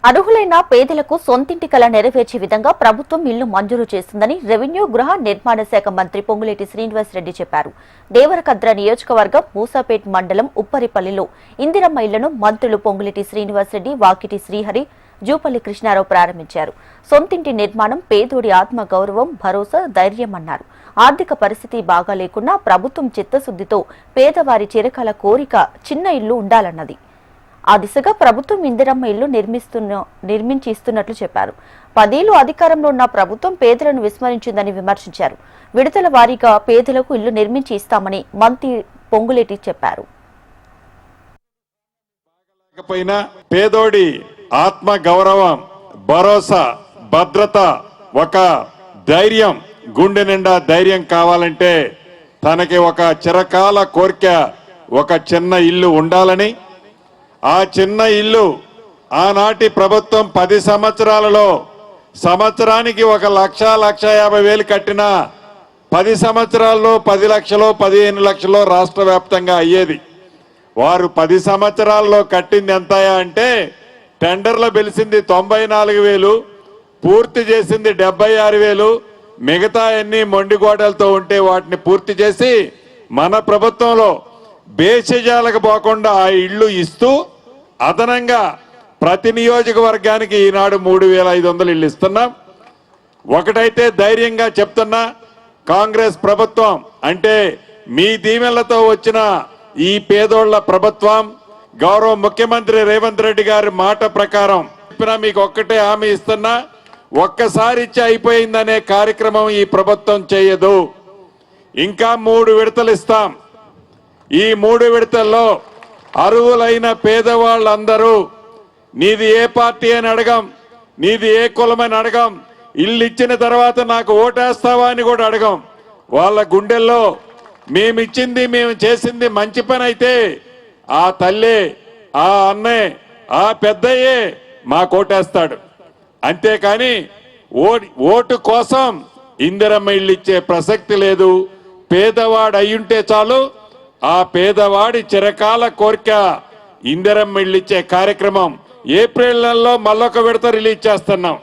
అర్హులైన పేదలకు సొంతింటి కల నెరవేర్చే విధంగా ప్రభుత్వం ఇల్లు మంజూరు చేస్తుందని రెవెన్యూ గృహ నిర్మాణ శాఖ మంత్రి పొంగులేటి శ్రీనివాసరెడ్డి చెప్పారు. దేవరకద్ర నియోజకవర్గం మూసాపేట్ మండలం ఉప్పరిపల్లిలో ఇందిరమ్మ ఇళ్లను మంత్రులు పొంగులేటి శ్రీనివాసరెడ్డి, వాకిటి శ్రీహరి, జూపల్లి కృష్ణారావు ప్రారంభించారు. సొంతింటి నిర్మాణం పేదోడి ఆత్మ గౌరవం, భరోసా, ధైర్యం అన్నారు. ఆర్థిక పరిస్థితి బాగా లేకున్నా ప్రభుత్వం చిత్తశుద్దితో పేదవారి చిరకాల కోరిక చిన్న ఇల్లు ఉండాలన్నది. ఆ దిశగా ప్రభుత్వం ఇందిరమ్మ ఇల్లు నిర్మించి ఇస్తున్నట్లు చెప్పారు. 10 ఏళ్లు అధికారంలో ఉన్న ప్రభుత్వం పేదలను విస్మరించిందని విమర్శించారు. విడతల వారీగా పేదలకు ఇల్లు నిర్మించి ఇస్తామని మంత్రి పొంగులేటి చెప్పారు. పేదోడి ఆత్మ గౌరవం, భరోసా, భద్రత, ఒక ధైర్యం, గుండె నిండా ధైర్యం కావాలంటే తనకి ఒక చిరకాల కోరిక, ఒక చిన్న ఇల్లు ఉండాలని, ఆ చిన్న ఇల్లు ఆనాటి ప్రభుత్వం 10 సంవత్సరాలలో సంవత్సరానికి 1,50,000 కట్టినా 10 సంవత్సరాల్లో 10 లక్షలు 15 లక్షలు రాష్ట్ర వ్యాప్తంగా అయ్యేది. వారు 10 సంవత్సరాల్లో కట్టింది ఎంత అంటే టెండర్లో పిలిచింది 94,000, పూర్తి చేసింది 76,000, మిగతా అన్ని మొండిగోడలతో ఉంటే వాటిని పూర్తి చేసి మన ప్రభుత్వంలో బేసిజాలకు పోకుండా ఆ ఇళ్లు ఇస్తూ అదనంగా ప్రతి నియోజకవర్గానికి ఈనాడు 3,500 ఇళ్ళు ఇస్తున్నాం. ఒకటైతే ధైర్యంగా చెప్తున్నా, కాంగ్రెస్ ప్రభుత్వం అంటే మీ దీవెనలతో వచ్చిన ఈ పేదోళ్ల ప్రభుత్వం, గౌరవ ముఖ్యమంత్రి రేవంత్ రెడ్డి గారి మాట ప్రకారం మీకు ఒక్కటే హామీ ఇస్తున్నా, ఒక్కసారి ఇచ్చి అయిపోయిందనే కార్యక్రమం ఈ ప్రభుత్వం చేయదు. ఇంకా 3 విడతలు ఇస్తాం. ఈ 3 విడతల్లో అర్హులైన పేదవాళ్ళందరూ నీది ఏ పార్టీ అని అడగం, నీది ఏ కులమని అడగం, ఇల్లు ఇచ్చిన తర్వాత నాకు ఓటేస్తావా అని కూడా అడగం. వాళ్ళ గుండెల్లో మేమిచ్చింది, మేము చేసింది మంచి పని అయితే ఆ తల్లే, ఆ అన్నే, ఆ పెద్దయ్యే మాకు ఓటేస్తాడు. అంతేకాని ఓటు కోసం ఇందిరమ్మ ఇల్లు ఇచ్చే ప్రసక్తి లేదు. పేదవాడు అయ్యుంటే చాలు, ఆ పేదవాడి చిరకాల కోరిక ఇందిరమ్మ ఇల్లు ఇచ్చే కార్యక్రమం ఏప్రిల్ నెలలో మళ్ళొక విడత రిలీజ్ చేస్తున్నాం.